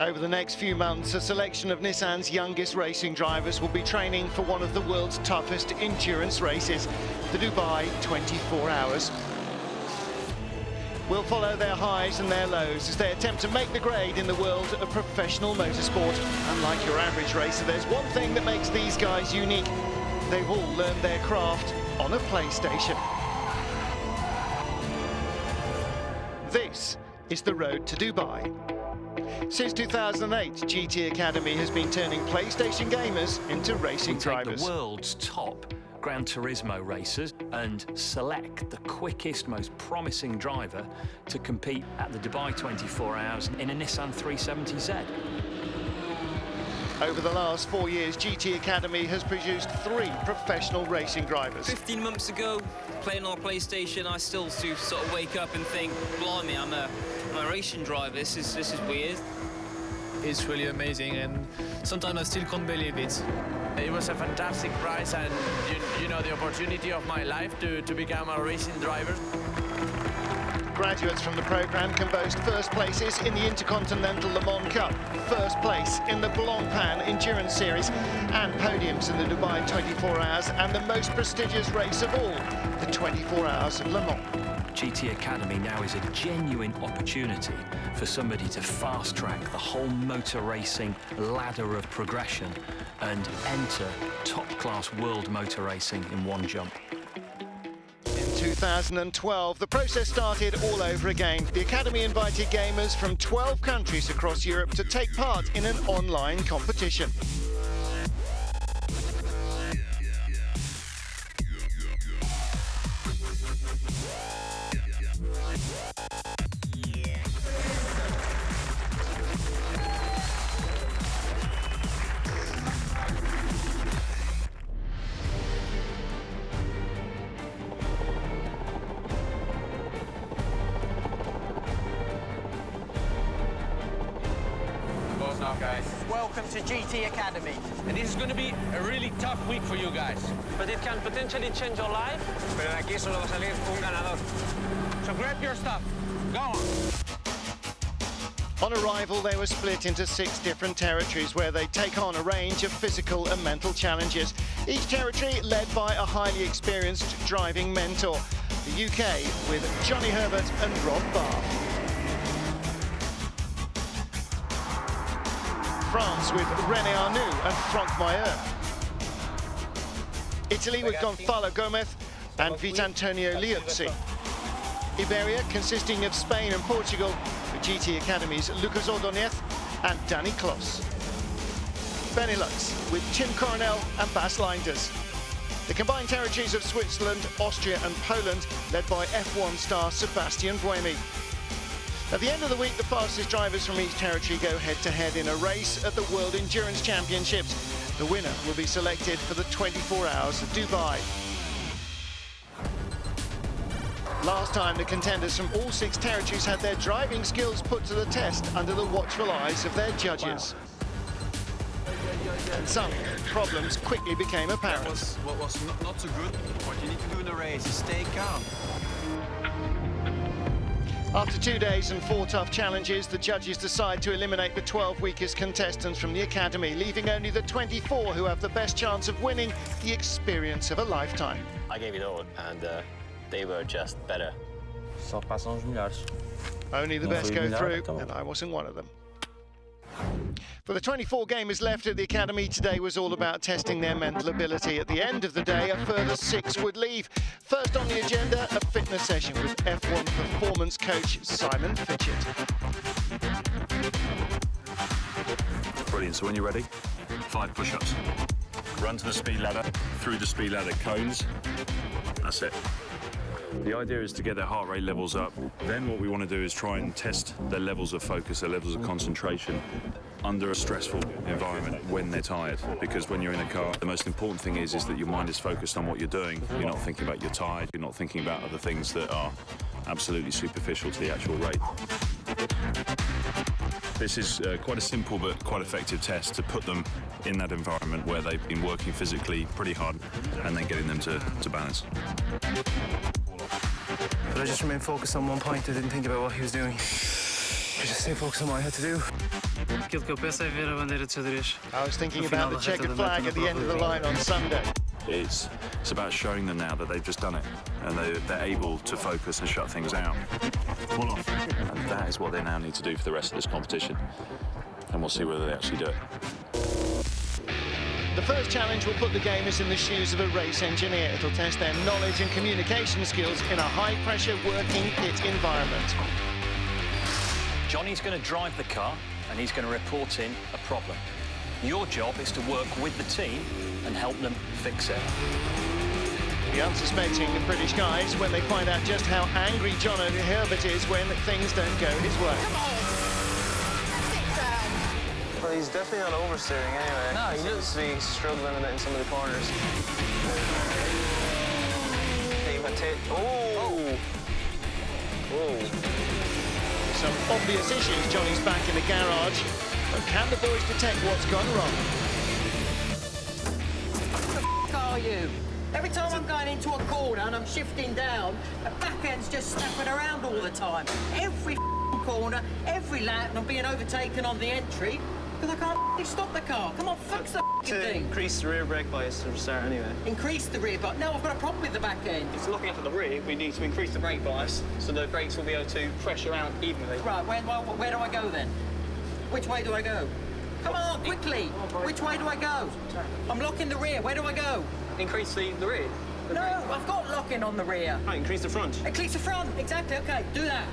Over the next few months, a selection of Nissan's youngest racing drivers will be training for one of the world's toughest endurance races, the Dubai 24 Hours. We'll follow their highs and their lows as they attempt to make the grade in the world of professional motorsport. Unlike your average racer, there's one thing that makes these guys unique. They've all learned their craft on a PlayStation. This is the road to Dubai. Since 2008, GT Academy has been turning PlayStation gamers into racing drivers. The world's top Gran Turismo racers and select the quickest, most promising driver to compete at the Dubai 24 Hours in a Nissan 370Z. Over the last 4 years, GT Academy has produced 3 professional racing drivers. 15 months ago, playing on a PlayStation, I still do sort of wake up and think, blimey, I'm a racing driver. This is weird. It's really amazing, and sometimes I still can't believe it. It was a fantastic prize, and you know, the opportunity of my life to become a racing driver. Graduates from the programme can boast first places in the Intercontinental Le Mans Cup, first place in the Blancpain Endurance Series, and podiums in the Dubai 24 Hours and the most prestigious race of all, the 24 Hours of Le Mans. GT Academy now is a genuine opportunity for somebody to fast-track the whole motor racing ladder of progression and enter top-class world motor racing in one jump. In 2012, the process started all over again. The Academy invited gamers from 12 countries across Europe to take part in an online competition. Now, guys. Welcome to GT Academy. And this is going to be a really tough week for you guys. But it can potentially change your life. Pero de aquí solo va a salir un ganador. So grab your stuff. Go on. On arrival, they were split into 6 different territories where they take on a range of physical and mental challenges. Each territory led by a highly experienced driving mentor. The UK with Johnny Herbert and Rob Bath. France with René Arnoux and Franck Mayer. Italy with Gonzalo Gomez and Vitantonio Liuzzi. Iberia consisting of Spain and Portugal with GT Academy's Lucas Ordonez and Danny Kloss. Benelux with Tim Coronel and Bas Leinders. The combined territories of Switzerland, Austria and Poland led by F1 star Sebastian Buemi. At the end of the week, the fastest drivers from each territory go head-to-head in a race at the World Endurance Championships. The winner will be selected for the 24 Hours of Dubai. Last time, the contenders from all 6 territories had their driving skills put to the test under the watchful eyes of their judges. And some problems quickly became apparent. What was not so good. What you need to do in a race is stay calm. After 2 days and 4 tough challenges, the judges decide to eliminate the 12 weakest contestants from the Academy, leaving only the 24 who have the best chance of winning the experience of a lifetime. I gave it all, and they were just better. Only the best go through, and I wasn't one of them. For the 24 gamers left at the Academy, today was all about testing their mental ability. At the end of the day, a further 6 would leave. First on the agenda, a fitness session with F1 performance coach Simon Fitchett. Brilliant, so when you're ready, 5 push-ups. Run to the speed ladder, through the speed ladder cones. That's it. The idea is to get their heart rate levels up. Then what we want to do is try and test their levels of focus, their levels of concentration under a stressful environment when they're tired. Because when you're in a car, the most important thing is that your mind is focused on what you're doing. You're not thinking about you're tired. You're not thinking about other things that are absolutely superficial to the actual rate. This is quite a simple but quite effective test to put them in that environment where they've been working physically pretty hard and then getting them to balance. But I just remained focused on one point. I didn't think about what he was doing. I just stayed focused on what I had to do. Aquilo que eu penso é ver a bandeira de xadrez. I was thinking about the checkered flag at the end of the line on Sunday. It's about showing them now that they've just done it and they're able to focus and shut things out. Pull off. And that is what they now need to do for the rest of this competition. And we'll see whether they actually do it. The first challenge will put the gamers in the shoes of a race engineer. It'll test their knowledge and communication skills in a high-pressure working pit environment. Johnny's going to drive the car and he's going to report in a problem. Your job is to work with the team and help them fix it. The unsuspecting British guys when they find out just how angry John Herbert is when things don't go his way. Come on! Sit down! Well, he's definitely not oversteering anyway. No, he looks to be struggling a bit in some of the corners. Oh! Whoa! Some obvious issues. Johnny's back in the garage. But can the boys detect what's gone wrong? What the f*** are you? Every time I'm going into a corner and I'm shifting down, the back end's just snapping around all the time. Every corner, every lap, and I'm being overtaken on the entry because I can't stop the car. Come on, fix the thing. Increase the rear brake bias to start anyway. Increase the rear bias. No, I've got a problem with the back end. It's looking at the rear, we need to increase the brake bias so the brakes will be able to pressure out evenly. Right, where do I go then? Which way do I go? Come on, quickly! Which way do I go? I'm locking the rear. Where do I go? Increase the rear. No, I've got locking on the rear. Right, increase the front. Increase the front, exactly, okay, do that.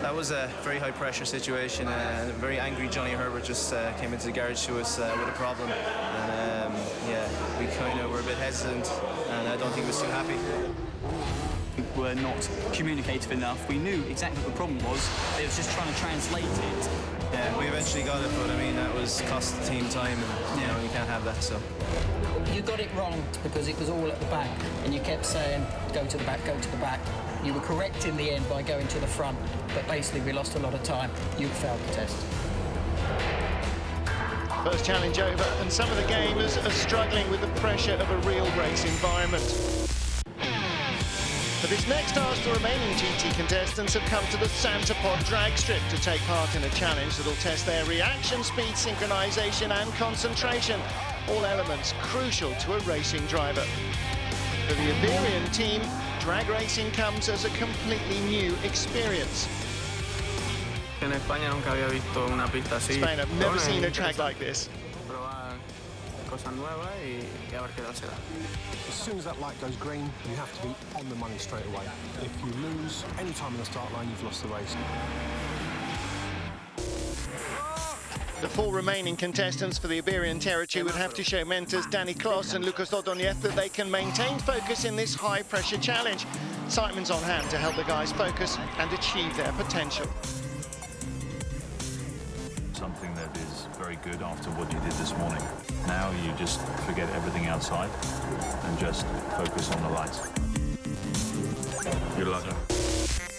That was a very high pressure situation and a very angry Johnny Herbert just came into the garage to us with a problem. And yeah, we kind of were a bit hesitant and I don't think he was too happy. We were not communicative enough. We knew exactly what the problem was. They was just trying to translate it. Yeah, we eventually got it, but I mean, that was cost the team time and you know, you can't have that, so. You got it wrong because it was all at the back and you kept saying, go to the back, go to the back. You were correct in the end by going to the front, but basically we lost a lot of time. You failed the test. First challenge over, and some of the gamers are struggling with the pressure of a real race environment. For this next task, the remaining GT contestants have come to the Santa Pod drag strip to take part in a challenge that'll test their reaction speed, synchronization and concentration, all elements crucial to a racing driver. For the Iberian team, drag racing comes as a completely new experience. En España nunca había visto una pista así. Spain, I've never seen a track like this. Probar cosas nuevas y a ver qué tal se da. As soon as that light goes green, you have to be on the money straight away. If you lose any time on the start line, you've lost the race. The four remaining contestants for the Iberian territory would have to show mentors Danny Kloss and Lucas Ordóñez that they can maintain focus in this high-pressure challenge. Simon's on hand to help the guys focus and achieve their potential. Something that is very good after what you did this morning. Now you just forget everything outside and just focus on the lights. Good luck.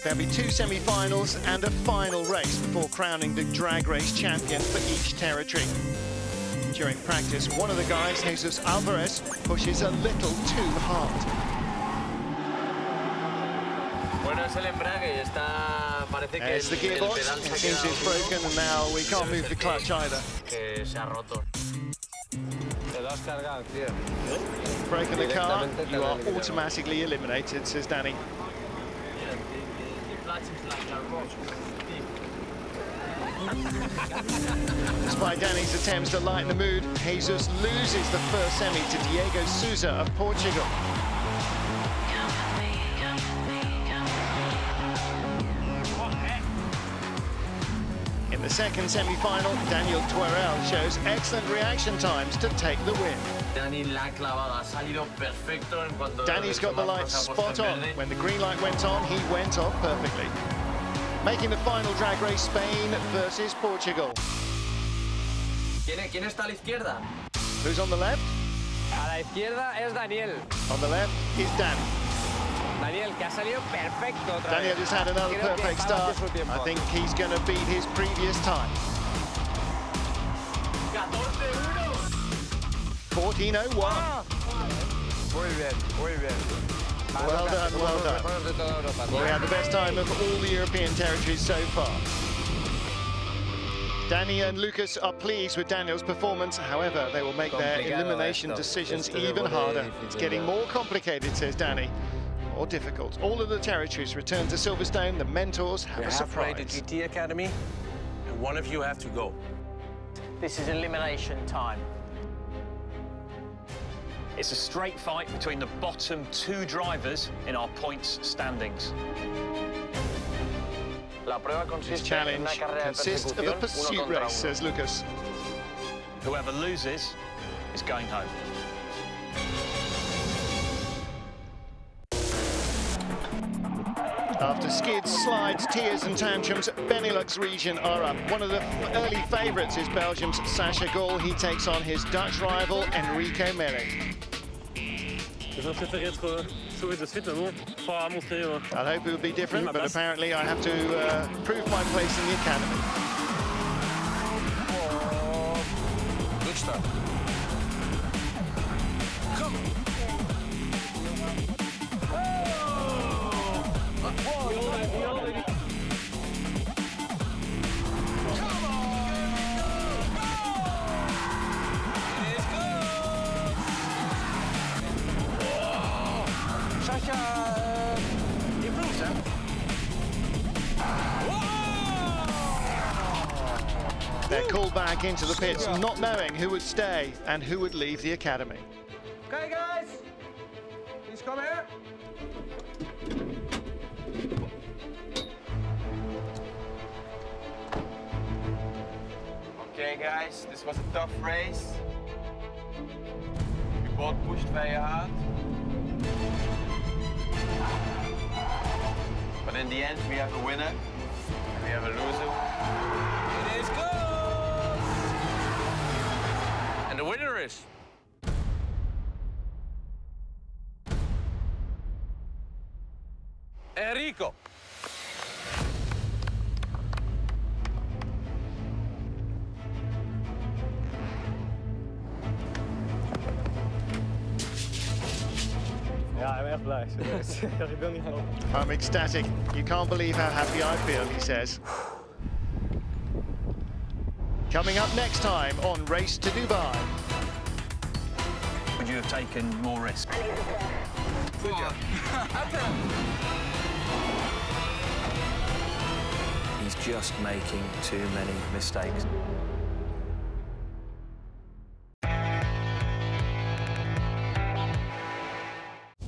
There'll be two semi-finals and a final race before crowning the drag race champion for each territory. During practice, one of the guys, Jesus Alvarez, pushes a little too hard. There's the gearbox. It seems it's broken and now we can't move the clutch either. Broken the car, you are automatically eliminated, says Danny. Despite Danny's attempts to lighten the mood, Jesus loses the first semi to Diego Sousa of Portugal. In the second semi-final, Daniel Tuerel shows excellent reaction times to take the win. Danny's got the lights spot on. When the green light went on, he went off perfectly. Making the final drag race, Spain versus Portugal. ¿Quién está a la izquierda? Who's on the left? A la izquierda es Daniel. On the left is Danny. Daniel, que ha salido perfecto otra Daniel vez. just had another perfect start. I think he's going to beat his previous time. 14:01. Muy bien, muy bien. Well done, well done. Well, we had the best time of all the European territories so far. Danny and Lucas are pleased with Daniel's performance. However, they will make their elimination decisions even harder. It's getting more complicated, says Danny. More difficult. All of the territories return to Silverstone. The mentors have a surprise. We're halfway to GT Academy, and one of you have to go. This is elimination time. It's a straight fight between the bottom 2 drivers in our points standings. This challenge consists of a pursuit race, says Lucas. Whoever loses is going home. After skids, slides, tears and tantrums, Benelux region are up. One of the early favourites is Belgium's Sacha Gall. He takes on his Dutch rival, Enrico Melli. I'd hope it would be different, but apparently I have to prove my place in the academy. Good start. Come on. They're called back into the pits, not knowing who would stay and who would leave the academy. Okay, guys, please come here. Okay, guys, this was a tough race. We both pushed very hard. But in the end, we have a winner and we have a loser. It is good! And the winner is... Enrico. Ja, ik ben echt blij. Ik wil niet geloven. I'm ecstatic. You can't believe how happy I feel, he says. Coming up next time on Race to Dubai. Would you have taken more risk? Good job. He's just making too many mistakes.